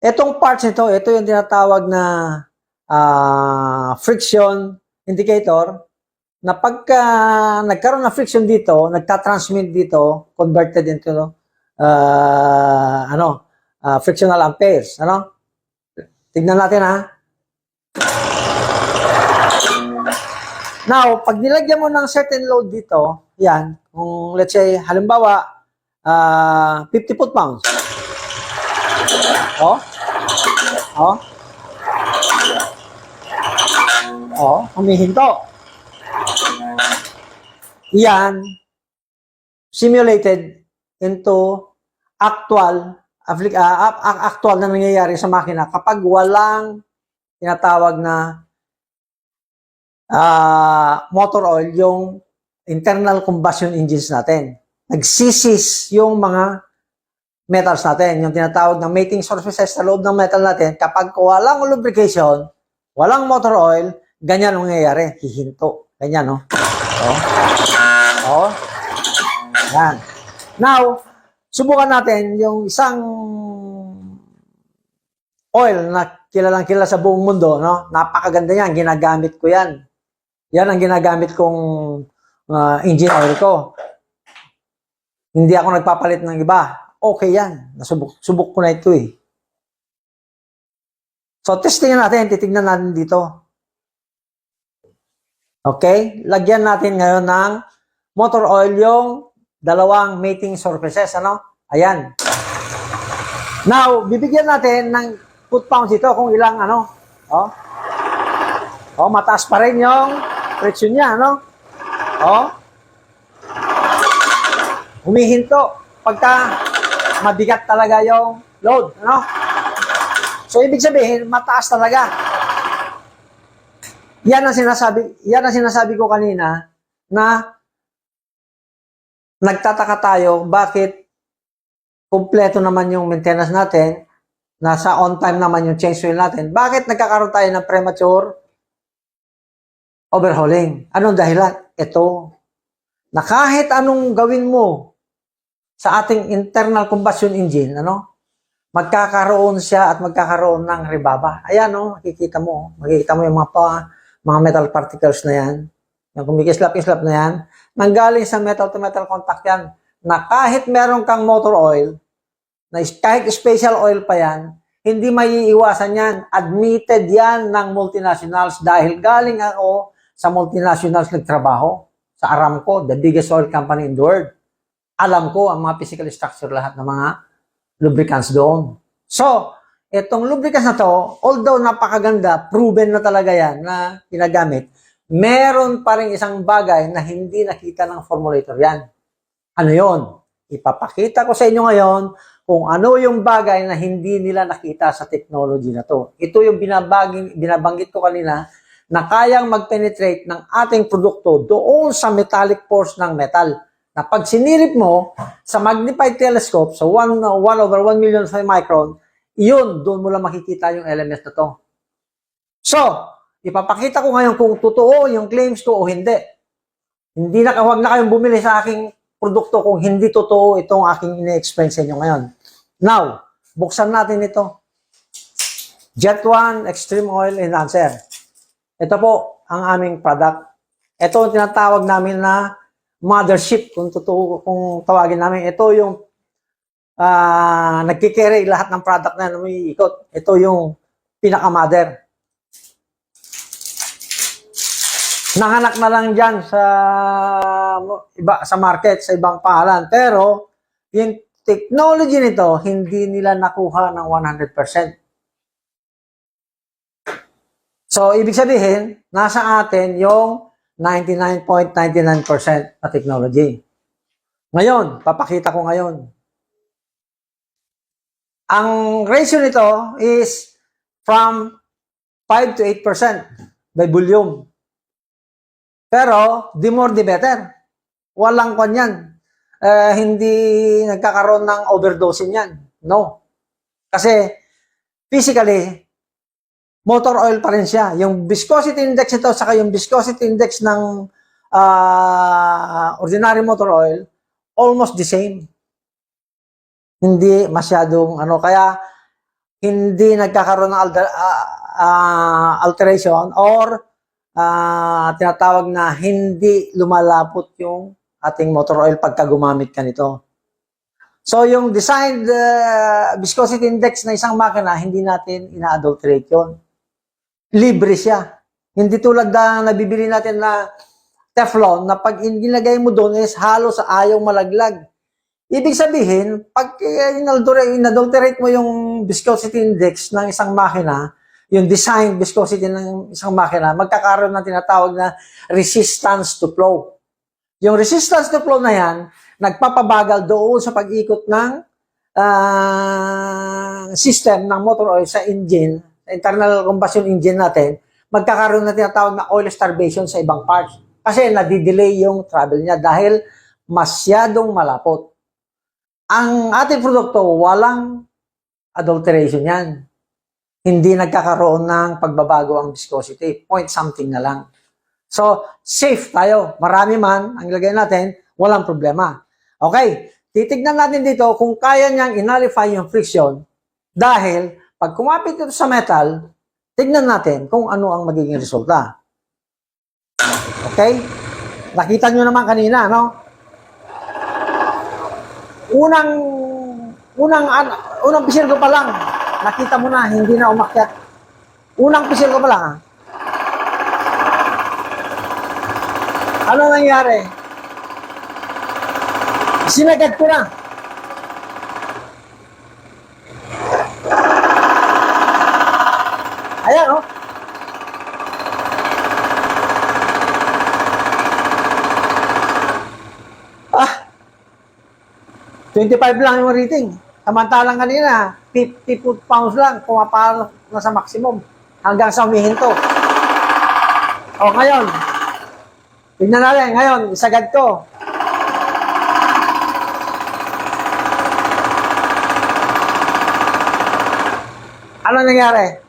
Itong parts nito, ito yung tinatawag na friction indicator na pagka nagkaroon ng friction dito, nagtatransmit dito, converted into frictional amperes. Ano? Tignan natin ha. Now, pag nilagyan mo ng certain load dito, yan, kung let's say, halimbawa, 50 foot-pounds. Oh. Oh. Oh, humihinto. Yan, simulated into actual na nangyayari sa makina kapag walang tinatawag na motor oil, yung internal combustion engines natin. Nagsisis yung mga metals natin, yung tinatawag na mating surfaces sa loob ng metal natin. Kapag walang lubrication, walang motor oil, ganyan ang nangyayari. Hihinto. Ganyan, no? Oh. Yan. Now, subukan natin yung isang oil na kilalang kilala sa buong mundo, no? Napakaganda yan. Ginagamit ko yan. Yan ang ginagamit kong engine oil ko. Hindi ako nagpapalit ng iba. Okay yan. Subok ko na ito eh. So, testingin natin. Titignan natin dito. Okay? Lagyan natin ngayon ng motor oil yung dalawang mating surfaces. Ano? Ayan. Now, bibigyan natin ng foot-pounds dito kung ilang ano. Oh, mataas pa rin yung friction niya. Ano? Oh. Humihinto pagka mabigat talaga yung load, ano? So ibig sabihin, mataas talaga. Yan ang sinasabi ko kanina na nagtataka tayo bakit kumpleto naman yung maintenance natin, nasa on time naman yung change oil natin. Bakit nagkakaroon tayo ng premature overhauling? Anong dahilan? Ito, na kahit anong gawin mo sa ating internal combustion engine, ano, magkakaroon siya at magkakaroon ng rebaba. Ayan, no, makikita mo yung mga metal particles na yan, yung kumikislap-islap na yan, nanggaling sa metal-to-metal contact yan, na kahit meron kang motor oil, na kahit special oil pa yan, hindi maiiwasan yan. Admitted yan ng multinationals dahil galing ako sa multinationals nagtrabaho sa Aramco, the biggest oil company in the world. Alam ko ang mga physical structure lahat ng mga lubricants doon. So, itong lubricants na to, although napakaganda, proven na talaga yan na ginagamit, meron pa rin isang bagay na hindi nakita ng formulator yan. Ano yon? Ipapakita ko sa inyo ngayon kung ano yung bagay na hindi nila nakita sa technology na to. Ito yung binabanggit ko kanina na kayang mag-penetrate ng ating produkto doon sa metallic pores ng metal. Na pag sinirip mo sa magnified telescope, sa 1/1,000,000 micron, iyon, doon mo lang makikita yung elements na to. So, ipapakita ko ngayon kung totoo yung claims ko o hindi. Huwag na kayong bumili sa aking produkto kung hindi totoo itong aking ine-explain sa inyo ngayon. Now, buksan natin ito. Jet 1 Extreme Oil Enhancer. Ito po ang aming product. Ito ang tinatawag namin na mothership, kung tawagin namin. Ito yung nagkikerry lahat ng product na may ikot. Ito yung pinaka-mother. Nanganak na lang dyan sa market, sa ibang pangalan. Pero, yung technology nito, hindi nila nakuha ng 100%. So, ibig sabihin, nasa atin yung 99.99% na technology. Ngayon, papakita ko ngayon. Ang ratio nito is from 5 to 8% by volume. Pero, the more the better. Walang kwan yan. Hindi nagkakaroon ng overdosing yan. No. Kasi, physically, motor oil pa rin siya. Yung viscosity index nito saka yung viscosity index ng ordinary motor oil, almost the same. Hindi masyadong kaya hindi nagkakaroon ng alteration or tinatawag na hindi lumalapot yung ating motor oil pagka gumamit ka nito. So, yung designed viscosity index na isang makina, hindi natin ina-adulterate yun. Libre siya. Hindi tulad na nabibili natin na Teflon na pag ginagay mo doon is halos ayaw malaglag. Ibig sabihin, pag inadulterate mo yung viscosity index ng isang makina, yung design viscosity ng isang makina, magkakaroon ng tinatawag na resistance to flow. Yung resistance to flow na yan, nagpapabagal doon sa pag-ikot ng system ng motor oil sa engine, sa internal combustion engine natin, magkakaroon na tinatawag na oil starvation sa ibang parts. Kasi nadidelay yung travel niya dahil masyadong malapot. Ang ating produkto, walang adulteration yan. Hindi nagkakaroon ng pagbabago ang viscosity. Point something na lang. So, safe tayo. Marami man ang ilagay natin, walang problema. Okay, titignan natin dito kung kaya niyang inalify yung friction dahil pag kumapit ito sa metal, tignan natin kung ano ang magiging resulta. Okay? Nakita nyo naman kanina, no? Unang pisil ko pa lang, nakita mo na, hindi na umakyat. Unang pisil ko pa lang, ano nangyari? Sinagad ko na. Ayan, oh. Ah, 25 lang yung rating. Samantalang kanina, 50 foot-pounds lang, pumapalo na sa maximum hanggang sa humihinto. O, ngayon, tignan natin, ngayon, isagad ko. Ano nangyari?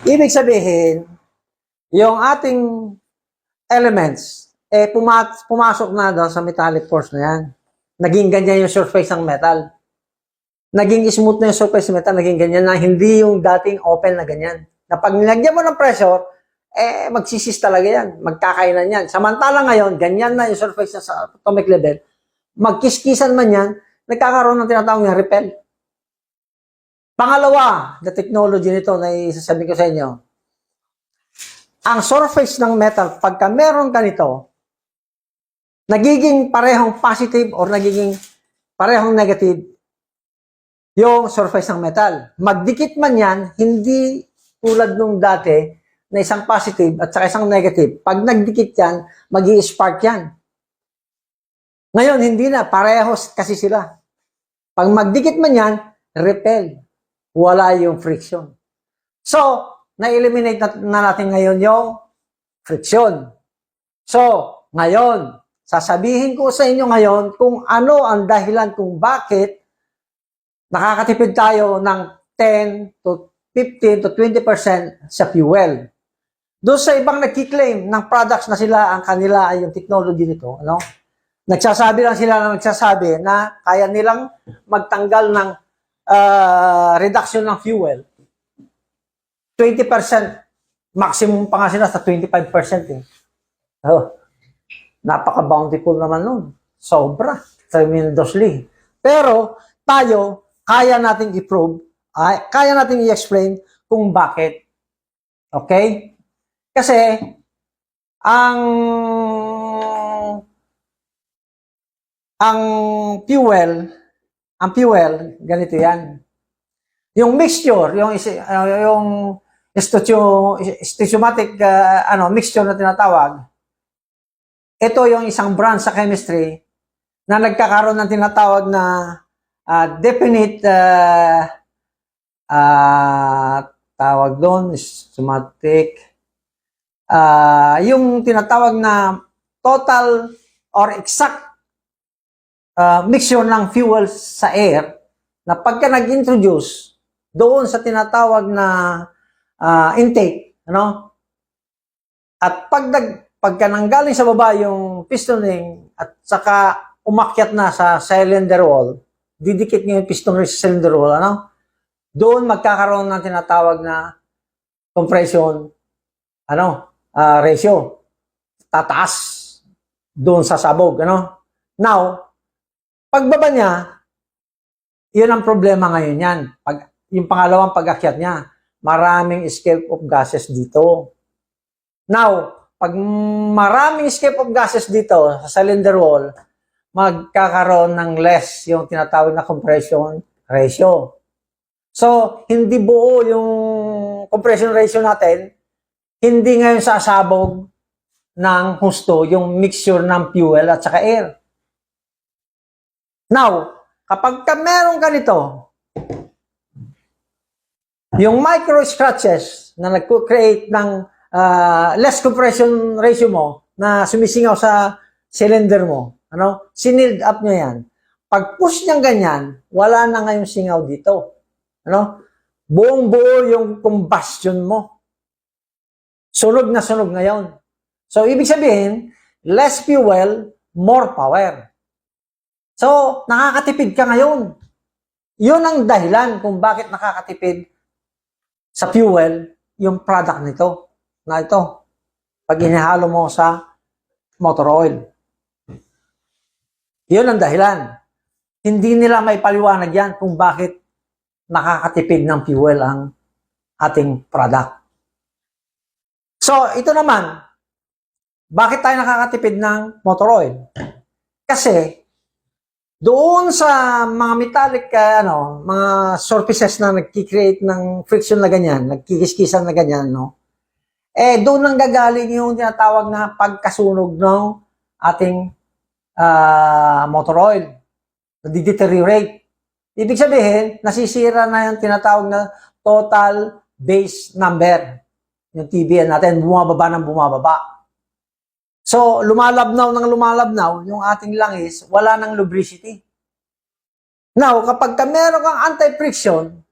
Ibig sabihin, yung ating elements, pumasok na doon sa metallic force na yan. Naging ganyan yung surface ng metal. Naging smooth na yung surface ng metal, naging ganyan na, hindi yung dating open na ganyan. Na pag nilagyan mo ng pressure, magsisis talaga yan, magkakainan yan. Samantala ngayon, ganyan na yung surface na sa atomic level, magkiskisan man yan, nagkakaroon ng tinatawag na repel. Pangalawa, na technology nito na isasabihin ko sa inyo, ang surface ng metal, pagka meron ka nito, nagiging parehong positive or nagiging parehong negative yung surface ng metal. Magdikit man yan, hindi tulad nung dati na isang positive at saka isang negative. Pag nagdikit yan, magi-spark yan. Ngayon, hindi na. Parehos kasi sila. Pag magdikit man yan, repel. Wala yung friction. So, na-eliminate na natin ngayon yung friction. So, ngayon, sasabihin ko sa inyo ngayon kung ano ang dahilan kung bakit nakakatipid tayo ng 10 to 15 to 20% sa fuel. Doon sa ibang nagkiklaim ng products na sila, ang kanila ay yung technology nito, ano? Nagsasabi lang sila na kaya nilang magtanggal ng reduction ng fuel. 20%, maximum pa nga sila sa 25% eh. Oh, napaka-bountiful naman nun. Sobra. Tremendously. Pero, tayo, kaya nating i-prove, kaya nating i-explain kung bakit. Okay? Kasi, ang fuel, ganito yan. Yung mixture, yung stoichiomatic mixture na tinatawag, ito yung isang branch sa chemistry na nagkakaroon ng tinatawag na definite tawag doon, stoichiomatic, yung tinatawag na total or exact mixture ng fuel sa air na pagka nag-introduce doon sa tinatawag na intake, ano? At pag pagka nanggaling sa baba yung pistoning at saka umakyat na sa cylinder wall, didikit niyo yung piston sa cylinder wall, ano? Doon magkakaroon ng tinatawag na compression ratio. Tataas doon sa sabog, ano? Now, pagbaba niya, yun ang problema ngayon yan. Yung pangalawang pag-akyat niya, maraming escape of gases dito. Now, pag maraming escape of gases dito sa cylinder wall, magkakaroon ng less yung tinatawag na compression ratio. So, hindi buo yung compression ratio natin, hindi ngayon sasabog ng husto yung mixture ng fuel at saka air. Now, kapag meron ka nito, yung micro scratches na nag-create ng less compression ratio mo na sumisingaw sa cylinder mo, sinilled up nyo yan. Pag push niyang ganyan, wala na ngayong singaw dito. Buong-buo yung combustion mo. Sunog na sunog ngayon. So, ibig sabihin, less fuel, more power. So, nakakatipid ka ngayon. Yun ang dahilan kung bakit nakakatipid sa fuel yung product nito. Na ito, pag inihalo mo sa motor oil. Yun ang dahilan. Hindi nila may paliwanag yan kung bakit nakakatipid ng fuel ang ating product. So, ito naman, bakit tayo nakakatipid ng motor oil? Kasi, doon sa mga metallic, mga surfaces na nagki-create ng friction na ganyan, nagkikiskisan na ganyan, doon nang gagaling yung tinatawag na pagkasunog ng ating motor oil. Nadi-deteriorate. Ibig sabihin, nasisira na yung tinatawag na total base number. Yung TBN natin, bumababa ng bumababa. So, lumalabnaw yung ating langis, wala ng lubricity. Now, kapag meron kang anti-friction,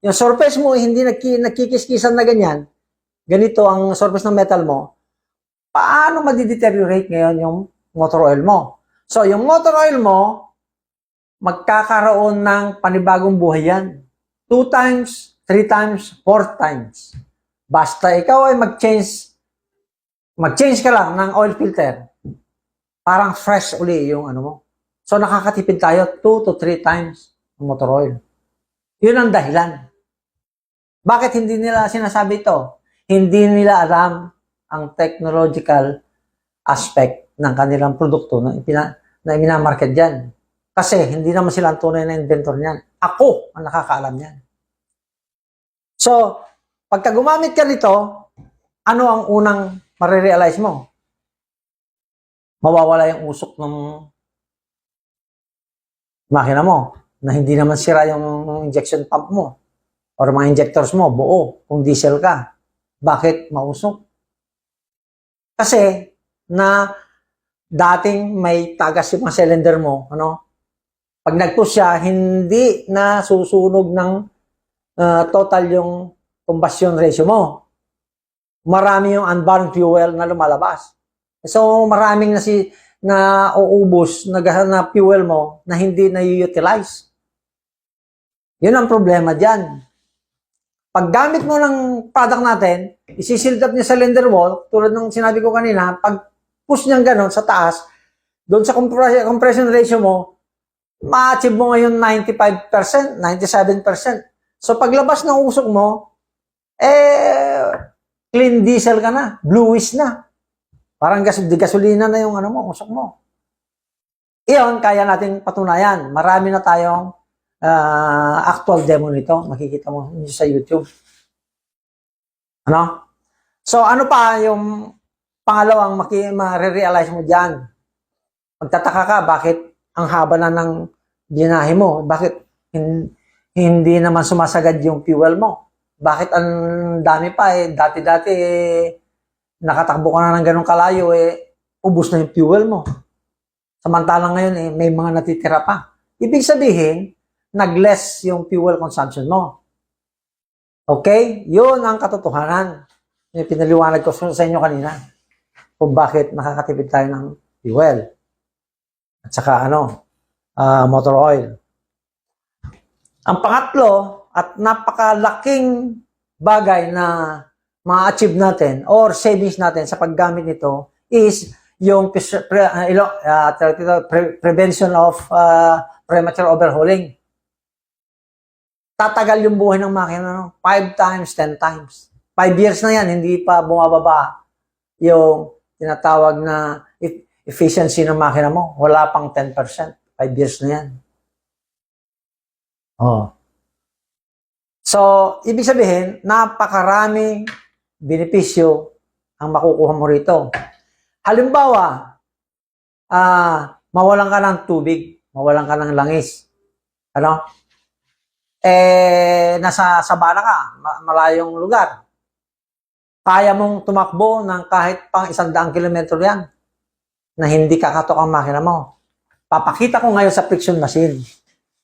yung surface mo hindi nagkikiskisan na ganyan, ganito ang surface ng metal mo, paano madideteriorate ngayon yung motor oil mo? So, yung motor oil mo, magkakaroon ng panibagong buhay yan. 2 times, 3 times, 4 times. Basta ikaw ay mag-change ka lang ng oil filter, parang fresh uli yung mo. So, nakakatipid tayo 2 to 3 times ng motor oil. Yun ang dahilan. Bakit hindi nila sinasabi ito? Hindi nila alam ang technological aspect ng kanilang produkto na minamarket dyan. Kasi hindi naman sila ang tunay na inventor niyan. Ako ang nakakaalam niyan. So, pagka gumamit ka nito, ano ang unang marirealize mo? Mawawala yung usok ng makina mo na hindi naman sira yung injection pump mo or mga injectors mo, buo, kung diesel ka. Bakit mausok? Kasi na dating may tagas yung mga cylinder mo, pag nag-push siya, hindi na susunog ng total yung combustion ratio mo. Marami yung unbound fuel na lumalabas. So, maraming na uubos na fuel mo na hindi na-utilize. Yun ang problema dyan. Pag gamit mo ng product natin, isisild up niya sa cylinder wall, tulad ng sinabi ko kanina, pag push niyang ganon sa taas, doon sa compression ratio mo, ma-achieve mo ngayon 95%, 97%. So, paglabas ng usok mo, clean diesel ka na, bluish na. Parang gasolina na yung usok mo. Iyon, kaya natin patunayan. Marami na tayong actual demo nito. Makikita mo sa YouTube. So, ano pa yung pangalawang ma-realize mo dyan? Magtataka ka, bakit ang haba na ng binahe mo? Bakit hindi naman sumasagad yung fuel mo? Bakit ang dami pa dati-dati nakatakbo ka na ng ganong kalayo ubos na yung fuel mo. Samantalang ngayon may mga natitira pa. Ibig sabihin, nag-less yung fuel consumption mo. Okay? Yun ang katotohanan. Yung pinaliwanag ko sa inyo kanina. kung bakit nakakatipid tayo ng fuel. At saka motor oil. Ang pangatlo at napakalaking bagay na ma-achieve natin or savings natin sa paggamit nito is yung prevention of premature overhauling. Tatagal yung buhay ng makina, 5 times, 10 times. 5 years na yan, hindi pa bumababa yung tinatawag na efficiency ng makina mo. Wala pang 10%. 5 years na yan. Oh. So, ibig sabihin, napakaraming benepisyo ang makukuha mo rito. Halimbawa, mawalan ka ng tubig, mawalan ka ng langis. Nasa sabana ka, malayong lugar. Kaya mong tumakbo ng kahit pang 100 kilometro yan na hindi kakatok ang makina mo. Papakita ko ngayon sa friction machine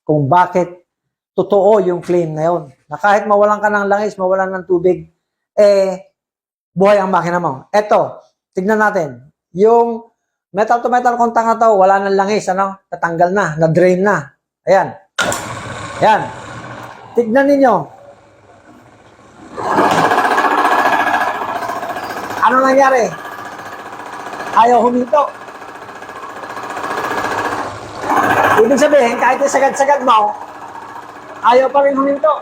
kung bakit totoo yung claim na yun. Na kahit mawalan ka ng langis, mawalan ng tubig, buhay ang makina mo. Eto, tignan natin. Yung metal to metal contact na to, wala ng langis, natanggal na, na-drain na. Ayan. Ayan. Tignan ninyo. Ano nangyari? Ayaw huminto. Ibig sabihin, kahit sagad-sagad mo, ayaw pa rin huminto.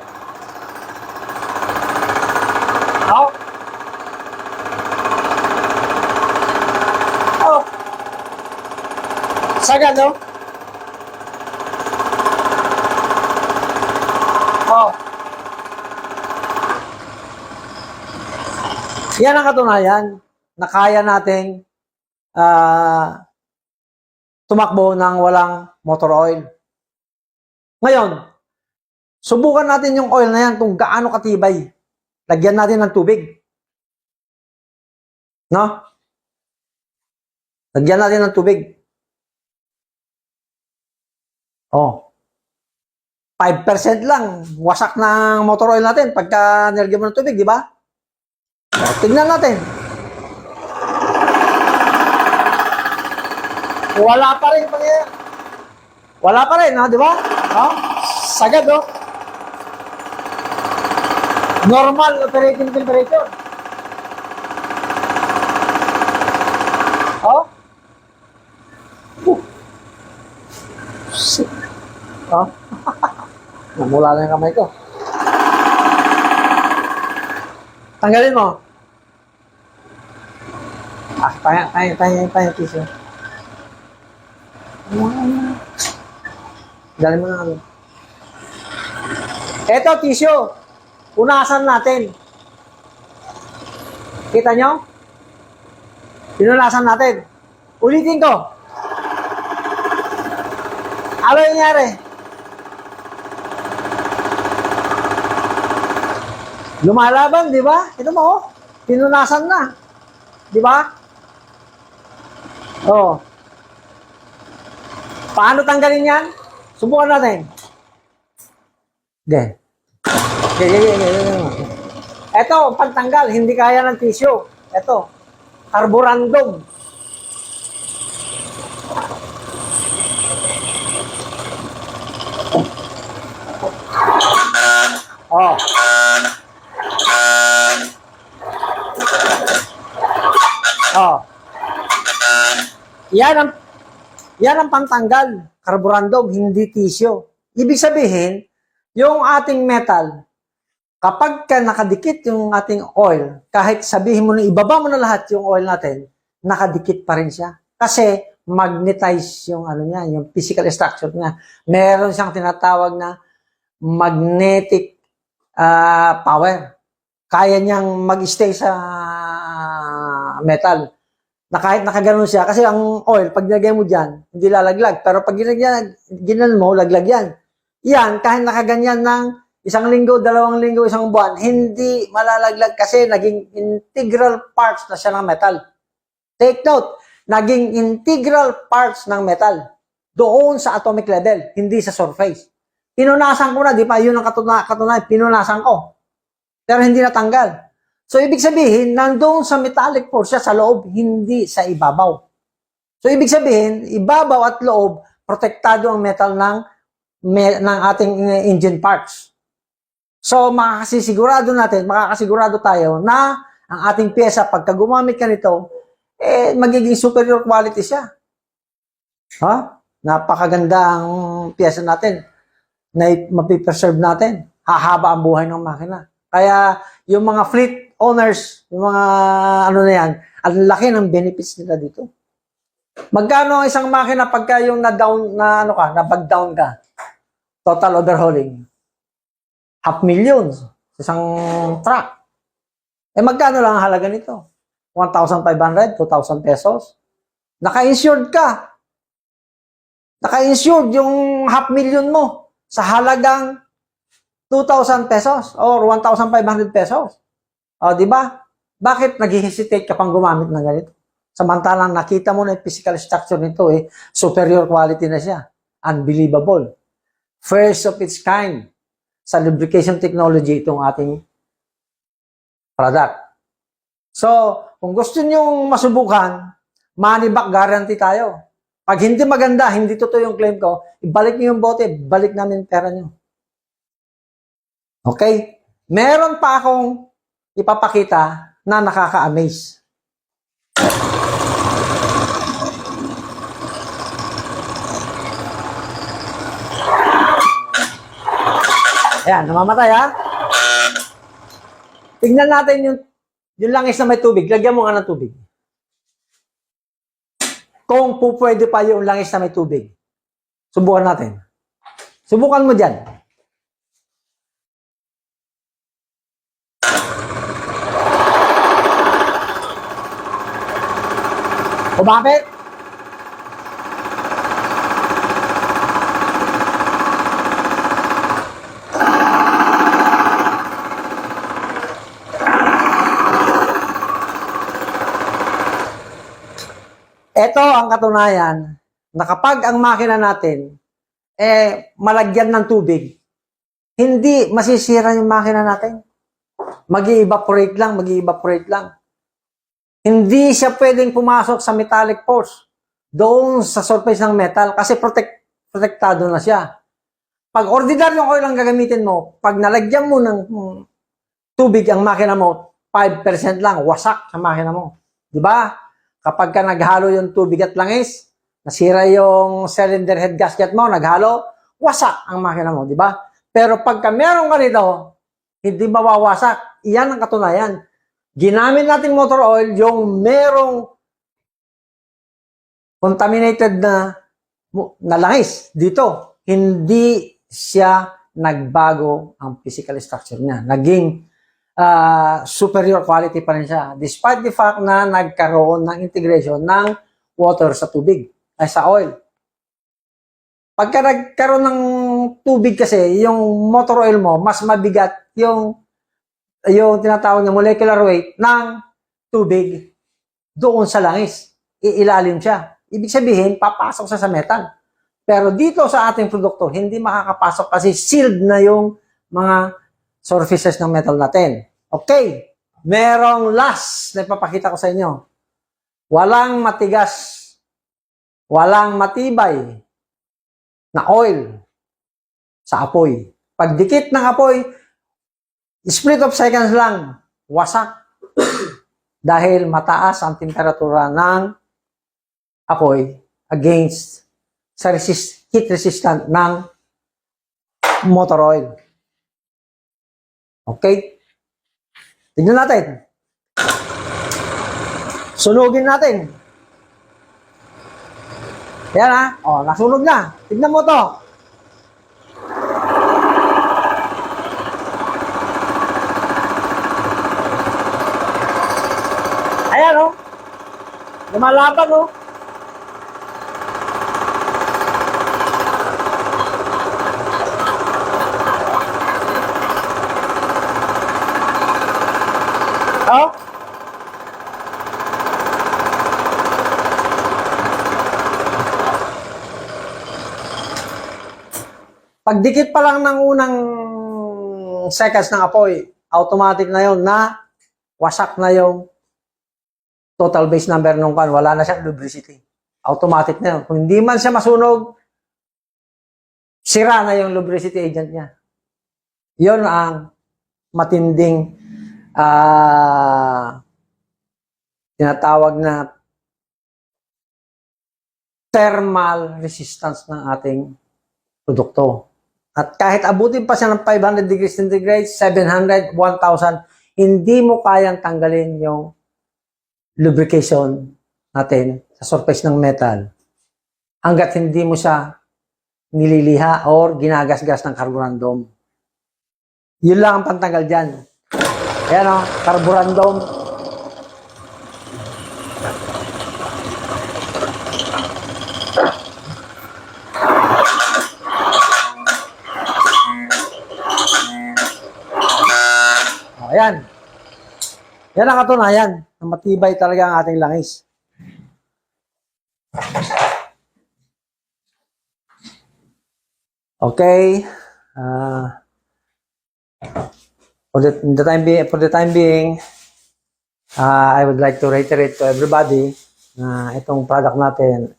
Oh. Oh. Sagad, no? Oh. Yan ang katunayan na kaya nating tumakbo ng walang motor oil. Ngayon, subukan natin yung oil na yan kung gaano katibay. Lagyan natin ng tubig. No? Lagyan natin ng tubig. Oh. 5% lang. Wasak ng motor oil natin pagka nilagyan mo ng tubig, di ba? Tingnan natin. Wala pa rin pangyayari. Wala pa rin, di ba? Sagad, normal operating temperature. Namula lang yung kamay ko. Tanggalin mo. Tayo tissue. Tanggalin mo na kami. Eto, tissue. Punasan natin. Kita nyo? Pinunasan natin. Ulitin ko. Ano yung nangyari? Lumalaban, di ba? Ito mo, pinunasan na. Di ba? Oh. Paano tanggalin yan? Subukan natin. Okay. Ito, pagtanggal, hindi kaya ng tissue. Ito, carborundum. Oh. Oh. Yan ang pantanggal. Carborundum, hindi tissue. Ibig sabihin, yung ating metal, kapag ka nakadikit yung ating oil, kahit sabihin mo na ibaba mo na lahat yung oil natin, nakadikit pa rin siya. Kasi magnetize yung niya, yung physical structure niya. Meron siyang tinatawag na magnetic power. Kaya niyang mag-stay sa metal. Na kahit nakaganon siya, kasi ang oil, pag nilagay mo dyan, hindi lalaglag. Pero pag ginan mo, laglag yan. Yan, kahit nakaganyan ng 1 linggo, 2 linggo, 1 buwan, hindi malalaglag kasi naging integral parts na siya ng metal. Take note, naging integral parts ng metal. Doon sa atomic level, hindi sa surface. Pinunasan ko na, di ba? Yun ang katunayan, pinunasan ko. Pero hindi natanggal. So, ibig sabihin, nandoon sa metallic force siya sa loob, hindi sa ibabaw. So, ibig sabihin, ibabaw at loob, protektado ang metal ng ating engine parts. So, makakasigurado tayo na ang ating pyesa, pagka gumamit ka nito, magiging superior quality siya. Napakaganda ang pyesa natin na mapipreserve natin. Hahaba ang buhay ng makina. Kaya, yung mga fleet owners, yung mga ang laki ng benefits nila dito. Magkano ang isang makina pagka yung nabag-down ka? Total overhauling. 500,000 isang truck. Magkano lang ang halaga nito? 1,500, 2,000 pesos. Naka-insured ka. Naka-insured yung 500,000 mo sa halagang 2,000 pesos or 1,500 pesos. O, di ba? Bakit nag-hesitate ka pang gumamit ng ganito? Samantalang nakita mo na yung physical structure nito, superior quality na siya. Unbelievable. First of its kind sa lubrication technology itong ating product. So, kung gusto nyo masubukan, money back guarantee tayo. Pag hindi maganda, hindi totoo yung claim ko, ibalik nyo yung bote, balik namin pera nyo. Okay? Meron pa akong ipapakita na nakaka-amaze. Ayan, namamatay ha. Tingnan natin yung langis na may tubig. Lagyan mo nga ng tubig. Kung pwede pa yung langis na may tubig. Subukan natin. Subukan mo dyan. O bakit? Ito ang katunayan na kapag ang makina natin malagyan ng tubig, hindi masisira yung makina natin. Mag-evaporate lang. Hindi siya pwedeng pumasok sa metallic force doon sa surface ng metal kasi protektado na siya. Pag ordinaryong oil ang gagamitin mo, pag nalagyan mo ng tubig ang makina mo, 5% lang, wasak sa makina mo. Di ba? Kapag ka naghalo yung tubig at langis, nasira yung cylinder head gasket mo, naghalo, wasak ang makina mo. Di ba? Pero pagka meron ka nito, hindi mawawasak. Iyan ang katunayan. Ginamit natin motor oil yung merong contaminated na langis dito. Hindi siya nagbago ang physical structure niya. Naging superior quality pa rin siya. Despite the fact na nagkaroon ng integration ng water sa tubig, ay sa oil. Pagka nagkaroon ng tubig kasi, yung motor oil mo, mas mabigat yung tinatawag na molecular weight ng tubig doon sa langis. Iilalim siya. Ibig sabihin, papasok siya sa metal. Pero dito sa ating produkto, hindi makakapasok kasi sealed na yung mga surfaces ng metal natin. Okay. Merong last na ipapakita ko sa inyo. Walang matigas, walang matibay na oil sa apoy. Pagdikit ng apoy, split of seconds lang, wasak. Dahil mataas ang temperatura ng apoy against sa heat resistant ng motor oil. Okay? Tignan natin. Sunugin natin. Yan ha. Nasunog na. Tignan mo to. Ayan o. Lumalaban o. Pagdikit pa lang ng unang seconds ng apoy, automatic na yon na wasak na yung total base number nung kan, wala na siyang lubricity. Automatic na yun. Kung hindi man siya masunog, sira na yung lubricity agent niya. Yun ang matinding tinatawag na thermal resistance ng ating produkto. At kahit abutin pa siya ng 500 degrees centigrade, 700, 1,000, hindi mo kayang tanggalin yung lubrication natin sa surface ng metal hanggat hindi mo siya nililiha or ginagasgas ng carborundum. Yun lang ang pantanggal dyan. Ayan o, carborundum. Ayan. Yan ang katunayan na matibay talaga ang ating langis. Okay. For the time being, I would like to reiterate to everybody na itong product natin,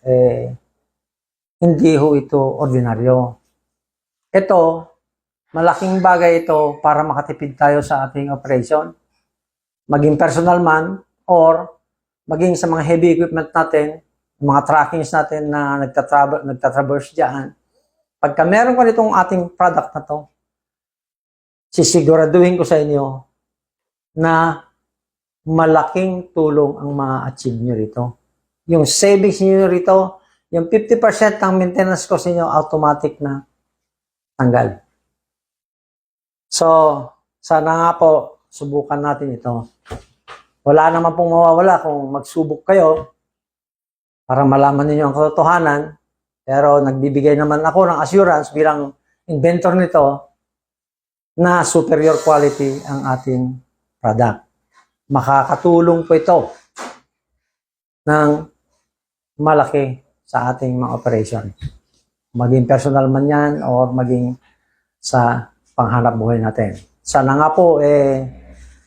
hindi ho ito ordinaryo. Ito, malaking bagay ito para makatipid tayo sa ating operation. Maging personal man or maging sa mga heavy equipment natin, mga trackings natin na nagtatraverse dyan. Pagka meron ko nitong ating product na to, sisiguraduhin ko sa inyo na malaking tulong ang ma-achieve nyo rito. Yung savings nyo rito, yung 50% ng maintenance cost nyo, automatic na tanggal. So, sana nga po, subukan natin ito. Wala naman pong mawawala kung magsubok kayo para malaman niyo ang katotohanan. Pero nagbibigay naman ako ng assurance bilang inventor nito na superior quality ang ating product. Makakatulong po ito ng malaki sa ating mga operation. Maging personal man yan or maging sa panghanap buhay natin. Sana nga po,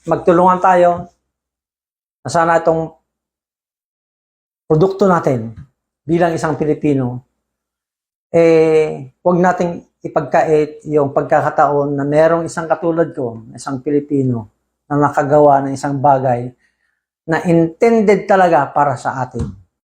magtulungan tayo na sana itong produkto natin bilang isang Pilipino, huwag nating ipagkait yung pagkakataon na merong isang katulad ko, isang Pilipino, na nakagawa ng isang bagay na intended talaga para sa atin.